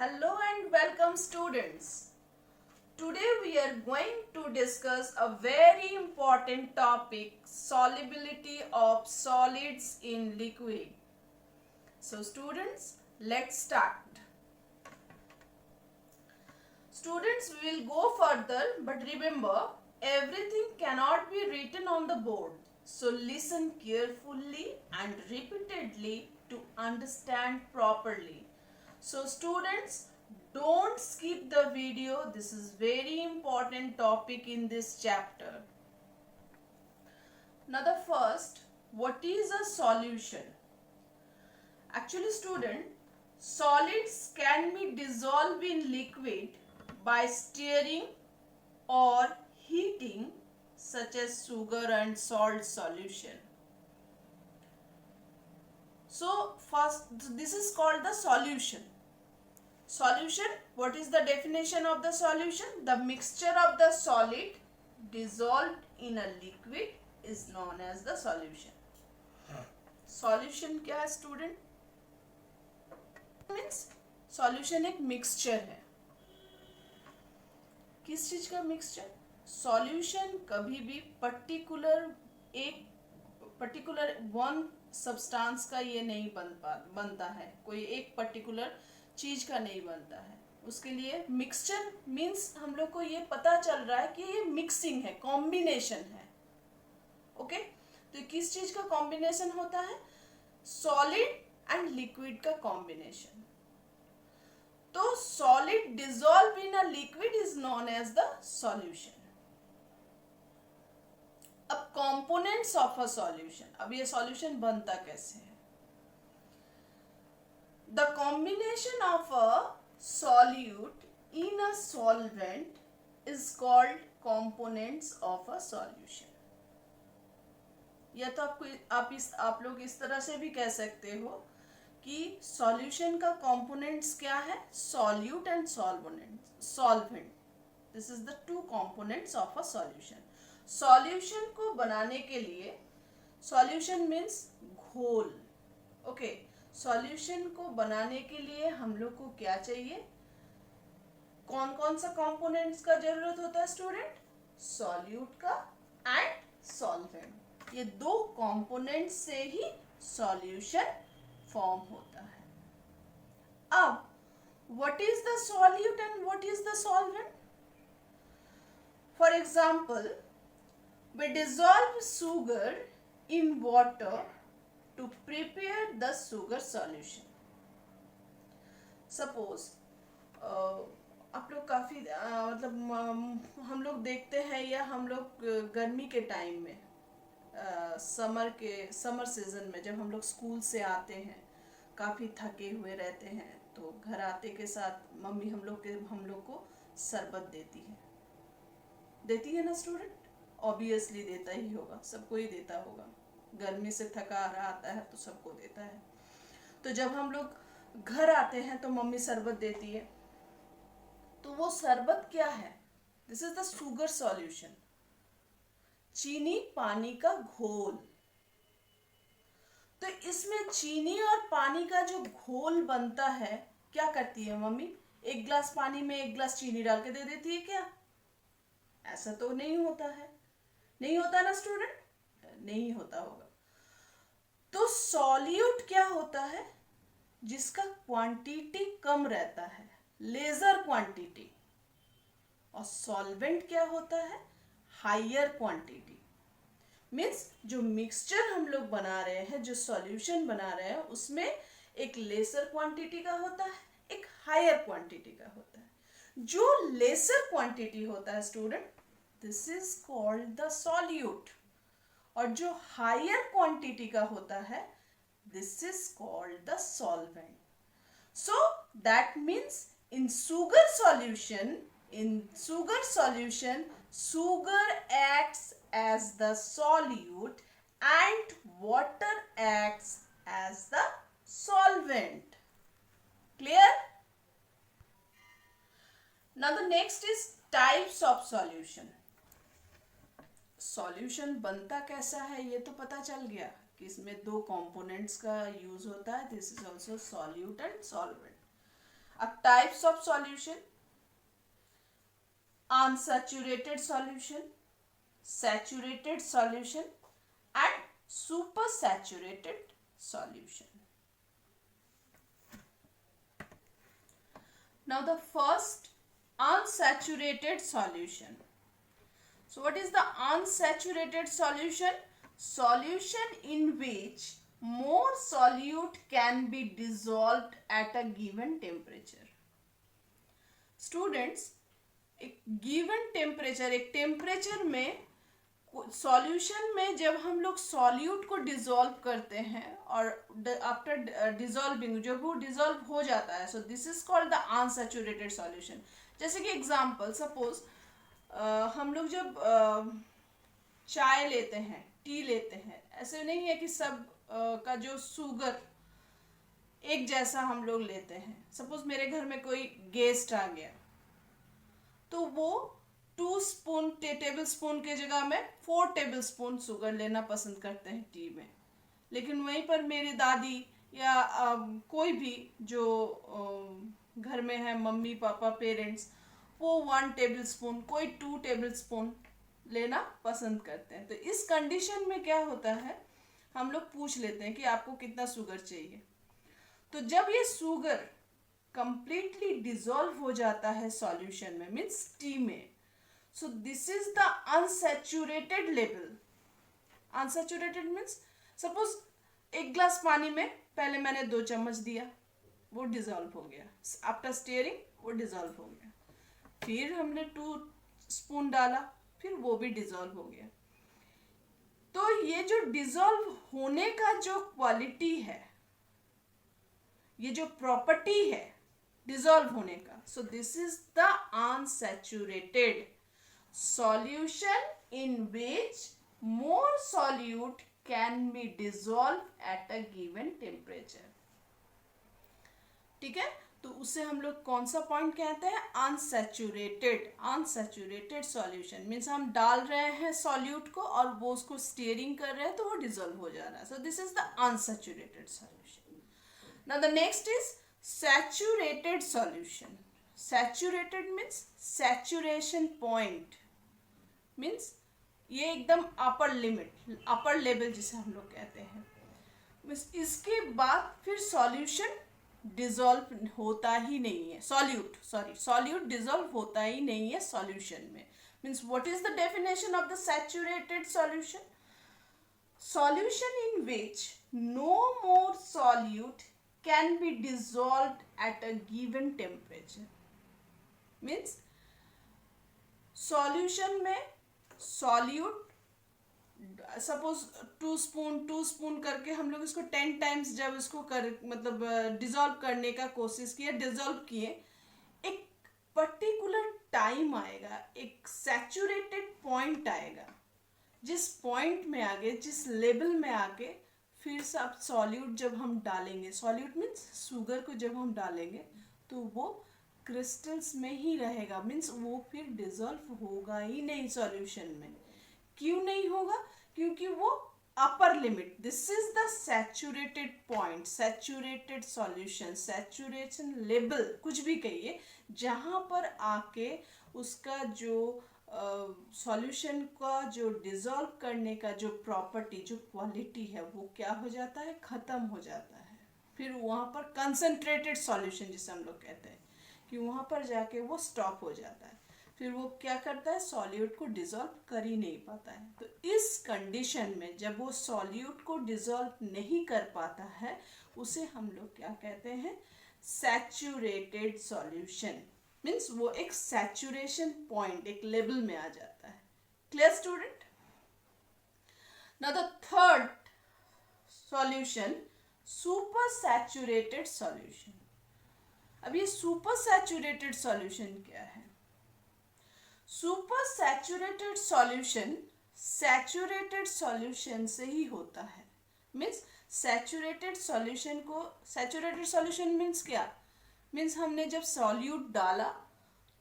Hello and welcome students. Today we are going to discuss a very important topic, solubility of solids in liquid. So students, let's start. Students, we will go further, but remember everything cannot be written on the board. So listen carefully and repeatedly to understand properly. So students, don't skip the video. This is very important topic in this chapter. Now the first, what is a solution? Actually student, solids can be dissolved in liquid by stirring or heating, such as sugar and salt solution. So first, this is called the solution. Solution, what is the definition of the solution? The mixture of the solid dissolved in a liquid is known as the solution. Solution क्या है student? Means solution एक mixture है. किस चीज का mixture? Solution कभी भी particular one substance का ये नहीं बनता है. कोई एक particular चीज का नहीं बनता है. उसके लिए मिक्सचर मीन्स हम लोग को ये पता चल रहा है कि ये मिक्सिंग है, कॉम्बिनेशन है. ओके, तो किस चीज का कॉम्बिनेशन होता है? सॉलिड एंड लिक्विड का कॉम्बिनेशन. तो solid dissolve in a liquid is known as the solution. अब कंपोनेंट्स ऑफ अ सॉल्यूशन. अब ये सॉल्यूशन बनता कैसे है? The combination of a solute in a solvent is called components of a solution. या तो आप लोग इस तरह से भी कह सकते हो कि सॉल्यूशन का कंपोनेंट्स क्या है? Solute and solvent. This is the two components of a solution. Solution को बनाने के लिए, सॉल्यूशन मीन्स घोल. ओके, सॉल्यूशन को बनाने के लिए हम लोग को क्या चाहिए? कौन कौन सा कंपोनेंट्स का जरूरत होता है स्टूडेंट? सॉल्यूट का एंड सॉल्वेंट. ये दो कंपोनेंट्स से ही सॉल्यूशन फॉर्म होता है. अब what is the solute and what is the solvent? For example, we dissolve sugar in water to prepare the sugar solution. Suppose आप लोग काफ़ी मतलब हम लोग देखते हैं, या हम लोग गर्मी के टाइम में, समर सीजन में जब हम लोग स्कूल से आते हैं, काफ़ी थके हुए रहते हैं, तो घर आते के साथ मम्मी हम लोग को शरबत देती है ना स्टूडेंट? ऑब्वियसली देता ही होगा, सबको ही देता होगा. गर्मी से थका आ रहा आता है तो सबको देता है. तो जब हम लोग घर आते हैं तो मम्मी शरबत देती है. तो वो शरबत क्या है? This is the sugar solution. चीनी पानी का घोल. तो इसमें चीनी और पानी का जो घोल बनता है, क्या करती है मम्मी? एक गिलास पानी में एक गिलास चीनी डाल के दे देती है क्या? ऐसा तो नहीं होता है. नहीं होता ना स्टूडेंट? नहीं होता होगा. तो सॉल्यूट क्या होता है? जिसका क्वांटिटी कम रहता है, लेजर क्वांटिटी. और सॉल्वेंट क्या होता है? Higher quantity. मीन्स जो मिक्सचर हम लोग बना रहे हैं, जो सॉल्यूशन बना रहे हैं, उसमें एक लेसर क्वांटिटी का होता है, एक हायर क्वांटिटी का होता है. जो लेसर क्वांटिटी होता है student, this is called the solute. और जो हायर क्वांटिटी का होता है, this is called the solvent. So that means in sugar solution, sugar acts as the solute and water acts as the solvent. Clear? Now the next is types of solution. Solution बनता कैसा है ये तो पता चल गया कि इसमें दो कंपोनेंट्स का यूज होता है. This is also solute and solvent. अब types of solution: unsaturated solution, saturated solution and supersaturated solution. Now the first, unsaturated solution. So what is the unsaturated solution? Solution in which more solute can be dissolved at a given temperature. Students, एक given temperature, एक temperature में solution में जब हम लोग solute को dissolve करते हैं और आफ्टर डिसॉल्विंग जब वो डिसॉल्व हो जाता है, so this is called the unsaturated solution. जैसे कि एग्जांपल सपोज हम लोग जब चाय लेते हैं, टी लेते हैं, ऐसे नहीं है कि सब का जो शुगर एक जैसा हम लोग लेते हैं. सपोज मेरे घर में कोई गेस्ट आ गया तो वो 2 स्पून टेबल स्पून के जगह में 4 टेबल स्पून शुगर लेना पसंद करते हैं टी में. लेकिन वहीं पर मेरी दादी या कोई भी जो घर में है, मम्मी पापा पेरेंट्स, वो 1 टेबल स्पून, कोई 2 टेबल स्पून लेना पसंद करते हैं. तो इस कंडीशन में क्या होता है, हम लोग पूछ लेते हैं कि आपको कितना शुगर चाहिए. तो जब ये शुगर कंप्लीटली डिसॉल्व हो जाता है सॉल्यूशन में, मीन्स टी में, so this is the unsaturated level. Unsaturated means suppose 1 glass पानी में पहले मैंने 2 चम्मच दिया, वो डिसॉल्व हो गया. आफ्टर स्टीयरिंग वो डिसॉल्व हो गया. फिर हमने 2 स्पून डाला, फिर वो भी डिसॉल्व हो गया. तो ये जो डिसॉल्व होने का जो क्वालिटी है, ये जो प्रॉपर्टी है डिसॉल्व होने का, so this is the unsaturated solution in which more solute can B dissolve eight a given temperature. ठीक है, तो उससे हम लोग कौन सा पॉइंट कहते हैं, अनसैचुरेटेड. अनसैचुरेटेड सॉल्यूशन मीन्स हम डाल रहे हैं सॉल्यूट को और वो उसको स्टीयरिंग कर रहे हैं तो वो डिसॉल्व हो जा रहा है. So this is the unsaturated solution. Now the next is saturated solution. Saturated means saturation point, means ये एकदम अपर लिमिट, अपर लेवल जिसे हम लोग कहते हैं. इसके बाद फिर सॉल्यूशन डिसॉल्व होता ही नहीं है, सॉल्यूट डिसॉल्व होता ही नहीं है सॉल्यूशन में. Means what is the definition of the saturated solution? Solution in which no more solute can be dissolved at a given temperature. Means solution में सॉल्यूट सपोज 2 स्पून करके हम लोग इसको 10 टाइम्स जब इसको मतलब डिसॉल्व करने का कोशिश किया, डिसॉल्व किए, एक पर्टिकुलर टाइम आएगा, एक सैचुरेटेड पॉइंट आएगा, जिस पॉइंट में आगे, जिस लेवल में आके फिर से आप सॉल्यूट जब हम डालेंगे, सॉल्यूट मीन्स शुगर को जब हम डालेंगे तो वो क्रिस्टल्स में ही रहेगा. मीन्स वो फिर डिसॉल्व होगा ही नहीं सॉल्यूशन में. क्यों नहीं होगा? क्योंकि वो upper limit, this is the saturated point, saturated solution, saturation level, कुछ भी कहिए, जहां पर आके उसका जो सॉल्यूशन का जो डिसॉल्व करने का जो प्रॉपर्टी, जो क्वालिटी है, वो क्या हो जाता है, खत्म हो जाता है. फिर वहां पर कंसंट्रेटेड सॉल्यूशन जिसे हम लोग कहते हैं, कि वहां पर जाके वो स्टॉप हो जाता है. फिर वो क्या करता है, सॉल्यूट को डिसॉल्व कर ही नहीं पाता है. तो इस कंडीशन में जब वो सॉल्यूट को डिसॉल्व नहीं कर पाता है, उसे हम लोग क्या कहते हैं, सैचुरेटेड सॉल्यूशन. मीन्स वो एक सैचुरेशन पॉइंट, एक लेवल में आ जाता है. Clear student? Now the third solution, super saturated solution. अब ये सुपर सैचुरेटेड सॉल्यूशन क्या है? Super saturated solution saturated solution से ही होता है. मीन्स सैचुरेटेड सॉल्यूशन को, सैचुरेटेड सॉल्यूशन मीन्स क्या, मीन्स हमने जब सॉल्यूट डाला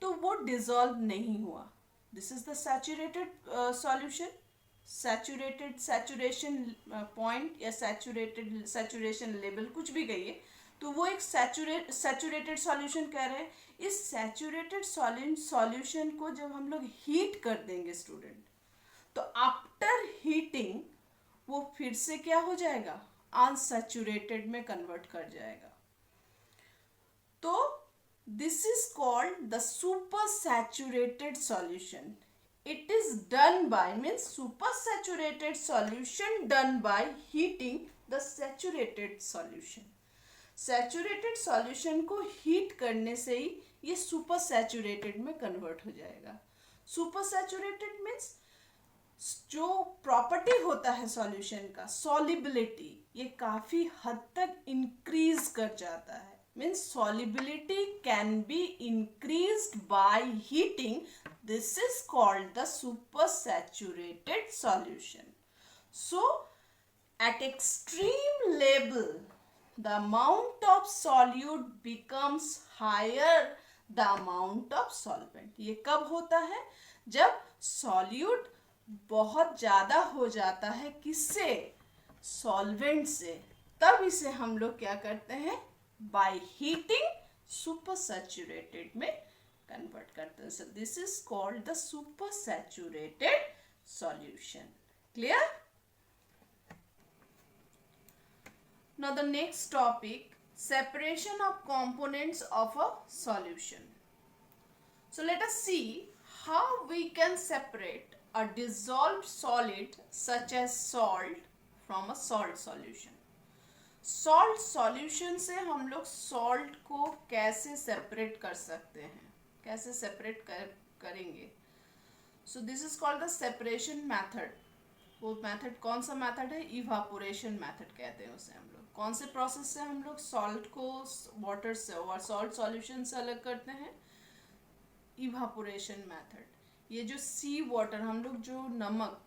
तो वो डिसॉल्व नहीं हुआ. This is the saturated solution. Saturated, saturation point या सैचुरेटेड, सैचुरेशन लेवल, कुछ भी कहिए, तो वो एक सैचुरेटेड सॉल्यूशन कह रहे हैं। इस सैचुरेटेड सॉल्यूशन को जब हम लोग हीट कर देंगे स्टूडेंट, तो आफ्टर हीटिंग वो फिर से क्या हो जाएगा, अनसैचुरेटेड में कन्वर्ट कर जाएगा। तो this is called the super saturated solution. It is done by means supersaturated solution done by heating the saturated solution. Saturated solution को हीट करने से ही ये सुपर सैचुरेटेड में कन्वर्ट हो जाएगा। सुपर सैचुरेटेड मीन्स जो प्रॉपर्टी होता है सॉल्यूशन का, सॉलिबिलिटी, ये काफी हद तक इंक्रीज कर जाता है। Means solubility can be increased by heating. This is called the supersaturated solution. So at extreme level the amount of solute becomes higher the amount of solvent. ये कब होता है, जब solute बहुत ज्यादा हो जाता है किससे, सॉल्वेंट से, तब इसे हम लोग क्या करते हैं, by heating super saturated में convert करते हैं। So this is called the super saturated solution. Clear? Now the next topic, separation of components of a solution. So let us see how we can separate a dissolved solid such as salt from a salt solution. Salt solution से हम लोग salt को कैसे separate कर सकते हैं, कैसे separate करेंगे। So this is called the separation method. वो मेथड कौन सा मेथड है, इवापोरेशन मेथड कहते हैं उसे हम लोग। कौन से प्रोसेस से हम लोग सॉल्ट को वाटर से और सॉल्ट सॉल्यूशन से अलग करते हैं, इवापोरेशन मेथड। ये जो सी वाटर हम लोग जो नमक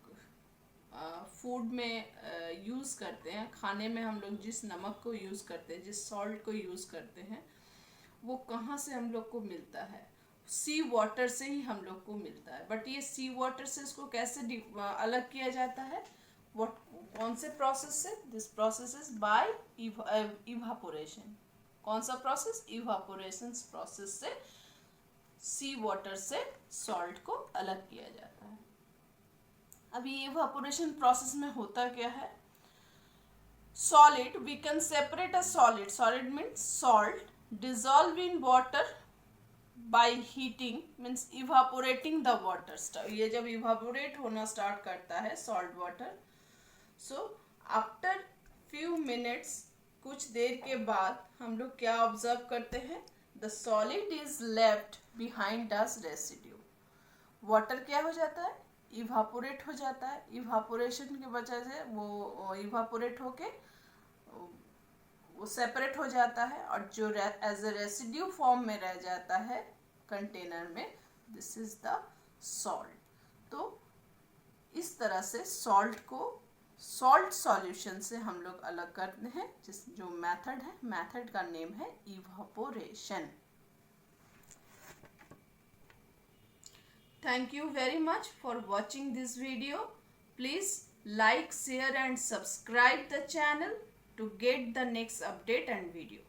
फूड में यूज़ करते हैं, खाने में हम लोग जिस नमक को यूज़ करते हैं, जिस सॉल्ट को यूज़ करते हैं, वो कहाँ से हम लोग को मिलता है, सी वाटर से ही हम लोग को मिलता है। बट ये सी वाटर से इसको कैसे अलग किया जाता है, कौन से प्रोसेस से, this process is by evaporation. कौन सा प्रोसेस, इवापोरेशन प्रोसेस से सी वाटर से सॉल्ट को अलग किया जाता है। अभी इवापोरेशन प्रोसेस में होता क्या है, solid, we can separate a solid, solid means salt, dissolve in water by heating means evaporating the water. ये जब इवापोरेट होना स्टार्ट करता है salt water, so after few minutes, कुछ देर के बाद हम लोग क्या ऑब्जर्व करते हैं, the solid is left behind as residue. Water क्या हो जाता है, इवापोरेट हो जाता है। इवापोरेशन की वजह से वो इवापोरेट होके वो सेपरेट हो जाता है, और जो एज ए रेसिड्यू फॉर्म में रह जाता है कंटेनर में, दिस इज द सॉल्ट। तो इस तरह से सॉल्ट को सॉल्ट सॉल्यूशन से हम लोग अलग करते हैं, जिस जो मेथड है, मेथड का नेम है evaporation. Thank you very much for watching this video. Please like, share and subscribe the channel to get the next update and video.